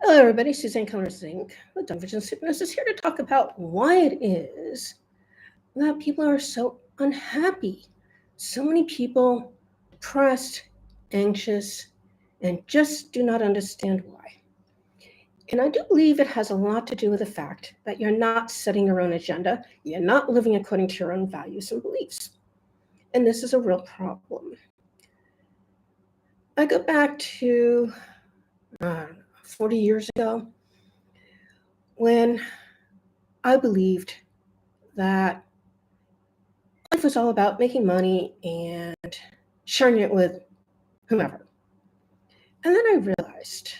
Hello, everybody. Suzanne Kellner-Zinck with Vision Sickness is here to talk about why it is that people are so unhappy. So many people depressed, anxious, and just do not understand why. And I do believe it has a lot to do with the fact that you're not setting your own agenda, you're not living according to your own values and beliefs. And this is a real problem. I go back to 40 years ago when I believed that life was all about making money and sharing it with whomever. And then I realized,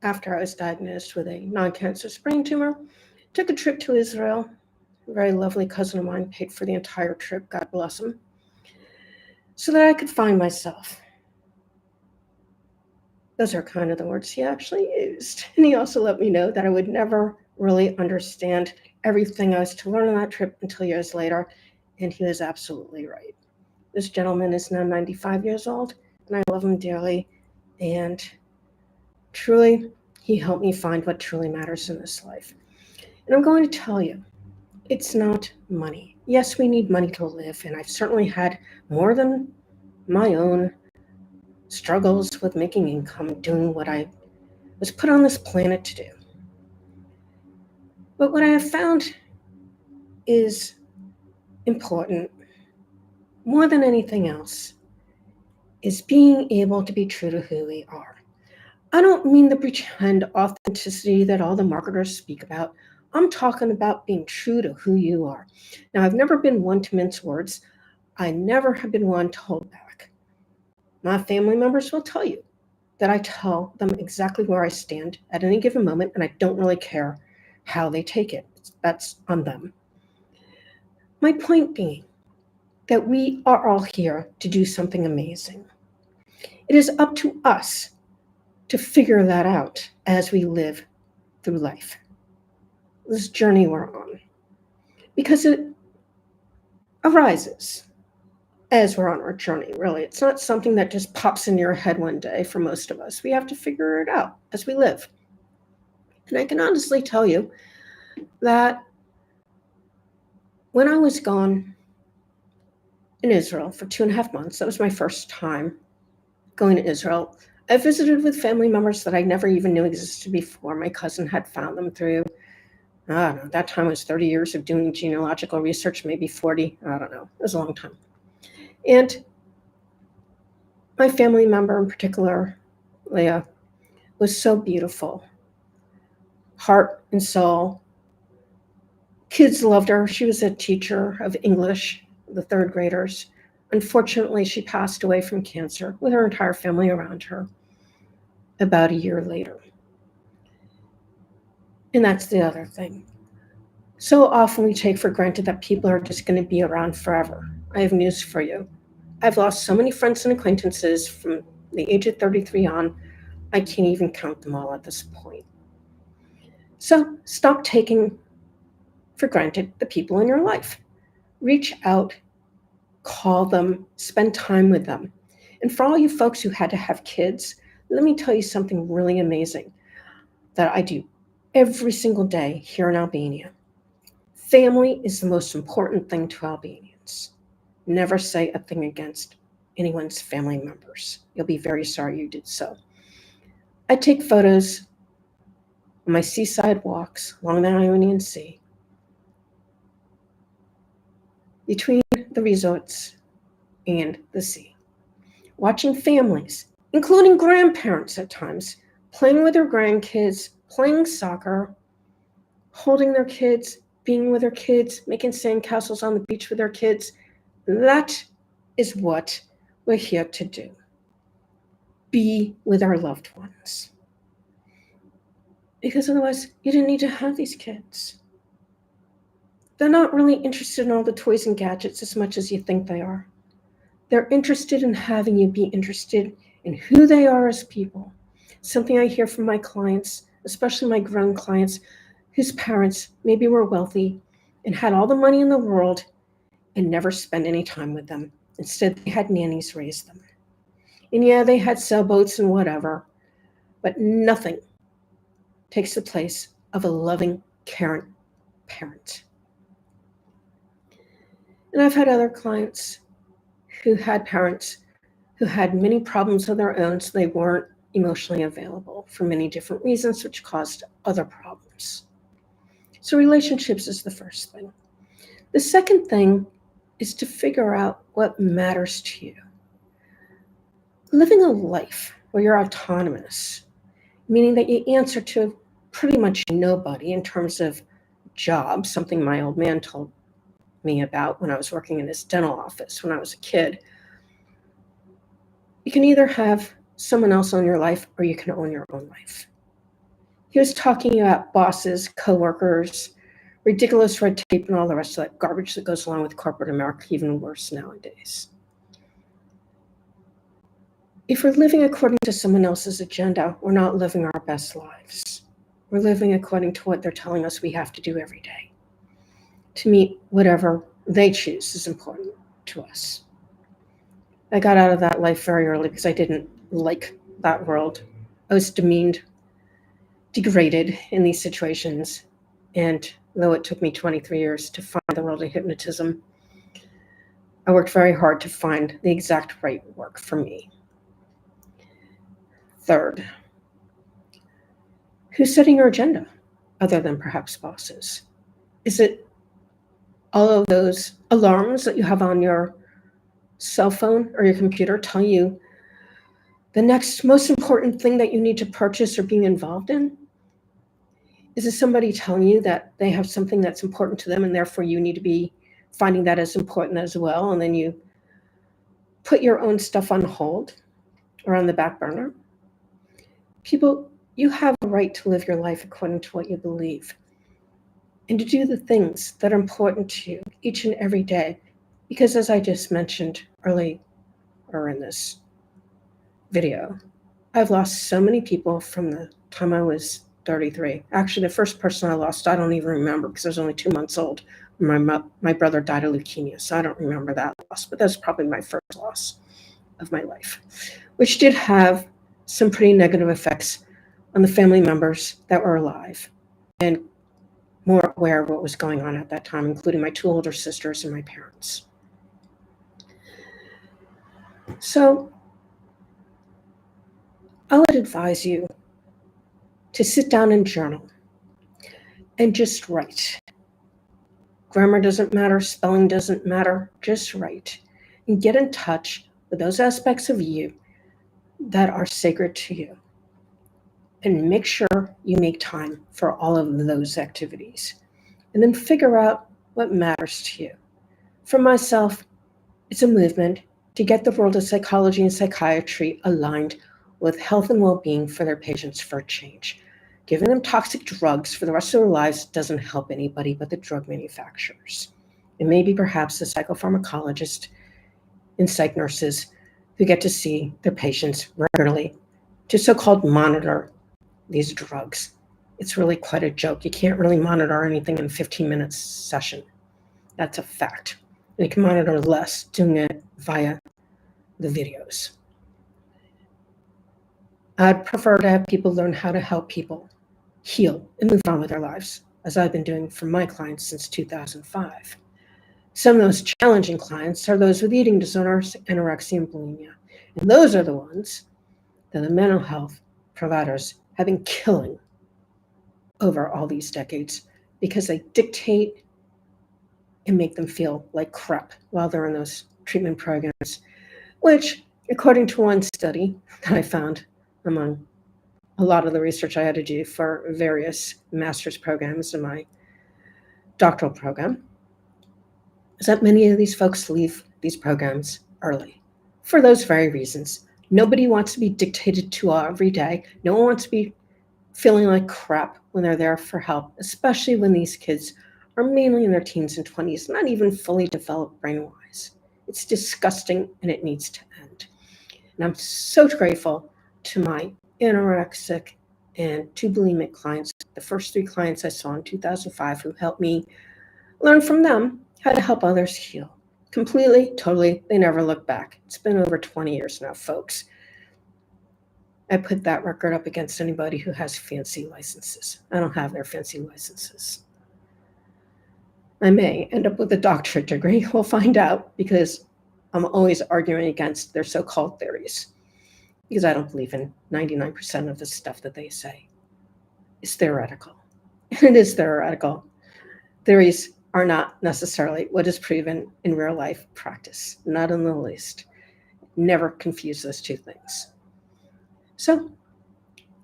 after I was diagnosed with a non-cancerous brain tumor, took a trip to Israel. A very lovely cousin of mine paid for the entire trip, God bless him, so that I could find myself. Those are kind of the words he actually used. And he also let me know that I would never really understand everything I was to learn on that trip until years later. And he was absolutely right. This gentleman is now 95 years old, and I love him dearly. And truly, he helped me find what truly matters in this life. And I'm going to tell you, it's not money. Yes, we need money to live, and I've certainly had more than my own struggles with making income, doing what I was put on this planet to do. But what I have found is important more than anything else is being able to be true to who we are. I don't mean the pretend authenticity that all the marketers speak about. I'm talking about being true to who you are. Now, I've never been one to mince words. I never have been one to hold back. My family members will tell you that I tell them exactly where I stand at any given moment, and I don't really care how they take it. That's on them. My point being that we are all here to do something amazing. It is up to us to figure that out as we live through life, this journey we're on, because it arises as we're on our journey, really. It's not something that just pops in your head one day for most of us. We have to figure it out as we live. And I can honestly tell you that when I was gone in Israel for 2.5 months, that was my first time going to Israel. I visited with family members that I never even knew existed before. My cousin had found them through, I don't know, that time was 30 years of doing genealogical research, maybe 40, I don't know. It was a long time. And my family member in particular, Leah, was so beautiful, heart and soul. Kids loved her. She was a teacher of English, the third graders. Unfortunately, she passed away from cancer with her entire family around her about a year later. And that's the other thing. So often we take for granted that people are just going to be around forever. I have news for you. I've lost so many friends and acquaintances from the age of 33 on, I can't even count them all at this point. So stop taking for granted the people in your life. Reach out, call them, spend time with them. And for all you folks who had to have kids, let me tell you something really amazing that I do every single day here in Albania. Family is the most important thing to Albanians. Never say a thing against anyone's family members. You'll be very sorry you did so. I take photos on my seaside walks along the Ionian Sea, between the resorts and the sea, watching families, including grandparents at times, playing with their grandkids, playing soccer, holding their kids, being with their kids, making sandcastles on the beach with their kids. That is what we're here to do. Be with our loved ones. Because otherwise, you didn't need to have these kids. They're not really interested in all the toys and gadgets as much as you think they are. They're interested in having you be interested in who they are as people. Something I hear from my clients, especially my grown clients, whose parents maybe were wealthy and had all the money in the world and never spent any time with them. Instead, they had nannies raise them. And yeah, they had sailboats and whatever, but nothing takes the place of a loving, caring parent. And I've had other clients who had parents who had many problems of their own, so they weren't emotionally available for many different reasons, which caused other problems. So relationships is the first thing. The second thing is to figure out what matters to you. Living a life where you're autonomous, meaning that you answer to pretty much nobody in terms of job, something my old man told me about when I was working in his dental office when I was a kid. You can either have someone else own your life or you can own your own life. He was talking about bosses, coworkers, ridiculous red tape, and all the rest of that garbage that goes along with corporate America, even worse nowadays. If we're living according to someone else's agenda, we're not living our best lives. We're living according to what they're telling us we have to do every day to meet whatever they choose is important to us. I got out of that life very early because I didn't like that world. I was demeaned, degraded in these situations. And though it took me 23 years to find the world of hypnotism, I worked very hard to find the exact right work for me. Third, who's setting your agenda other than perhaps bosses? Is it all of those alarms that you have on your cell phone or your computer tell you the next most important thing that you need to purchase or be involved in? Is it somebody telling you that they have something that's important to them and therefore you need to be finding that as important as well, and then you put your own stuff on hold or on the back burner? People, you have a right to live your life according to what you believe and to do the things that are important to you each and every day. Because as I just mentioned earlier in this video, I've lost so many people from the time I was 33. Actually, the first person I lost, I don't even remember because I was only 2 months old. My brother died of leukemia, so I don't remember that loss, but that's probably my first loss of my life, which did have some pretty negative effects on the family members that were alive and more aware of what was going on at that time, including my 2 older sisters and my parents. So I would advise you to sit down and journal and just write. Grammar doesn't matter, spelling doesn't matter, just write. And get in touch with those aspects of you that are sacred to you. And make sure you make time for all of those activities. And then figure out what matters to you. For myself, it's a movement to get the world of psychology and psychiatry aligned with health and well-being for their patients for a change. Giving them toxic drugs for the rest of their lives doesn't help anybody but the drug manufacturers. And maybe perhaps the psychopharmacologist and psych nurses who get to see their patients regularly to so-called monitor these drugs. It's really quite a joke. You can't really monitor anything in a 15-minute session. That's a fact. And you can monitor less doing it via the videos. I'd prefer to have people learn how to help people heal and move on with their lives, as I've been doing for my clients since 2005. Some of those challenging clients are those with eating disorders, anorexia, and bulimia. And those are the ones that the mental health providers have been killing over all these decades because they dictate and make them feel like crap while they're in those treatment programs, which, according to one study that I found among a lot of the research I had to do for various master's programs in my doctoral program, is that many of these folks leave these programs early for those very reasons. Nobody wants to be dictated to every day. No one wants to be feeling like crap when they're there for help, especially when these kids are mainly in their teens and 20s, not even fully developed brain-wise. It's disgusting and it needs to end. And I'm so grateful to my anorexic and 2 bulimic clients, the first 3 clients I saw in 2005 who helped me learn from them how to help others heal. Completely, totally, they never look back. It's been over 20 years now, folks. I put that record up against anybody who has fancy licenses. I don't have their fancy licenses. I may end up with a doctorate degree. We'll find out, because I'm always arguing against their so-called theories, because I don't believe in 99% of the stuff that they say. It's theoretical. It is theoretical. Theories are not necessarily what is proven in real life practice, not in the least. Never confuse those two things. So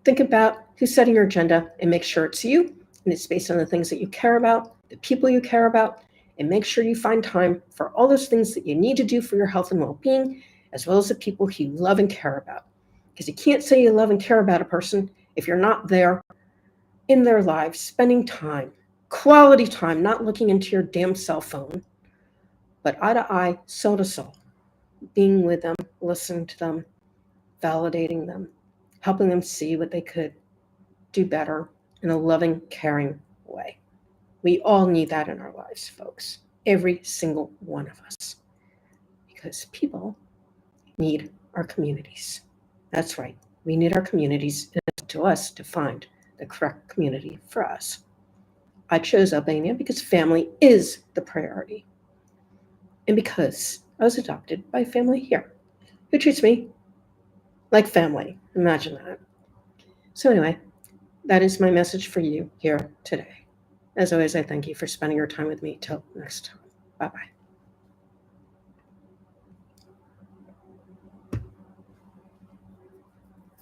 think about who's setting your agenda and make sure it's you, and it's based on the things that you care about, the people you care about, and make sure you find time for all those things that you need to do for your health and well-being, as well as the people who you love and care about. Because you can't say you love and care about a person if you're not there in their lives, spending time, quality time, not looking into your damn cell phone, but eye to eye, soul to soul, being with them, listening to them, validating them, helping them see what they could do better in a loving, caring way. We all need that in our lives, folks. Every single one of us. Because people need our communities. That's right. We need our communities, and it's up to us to find the correct community for us. I chose Albania because family is the priority. And because I was adopted by a family here who treats me like family. Imagine that. So anyway, that is my message for you here today. As always, I thank you for spending your time with me. Till next time. Bye-bye.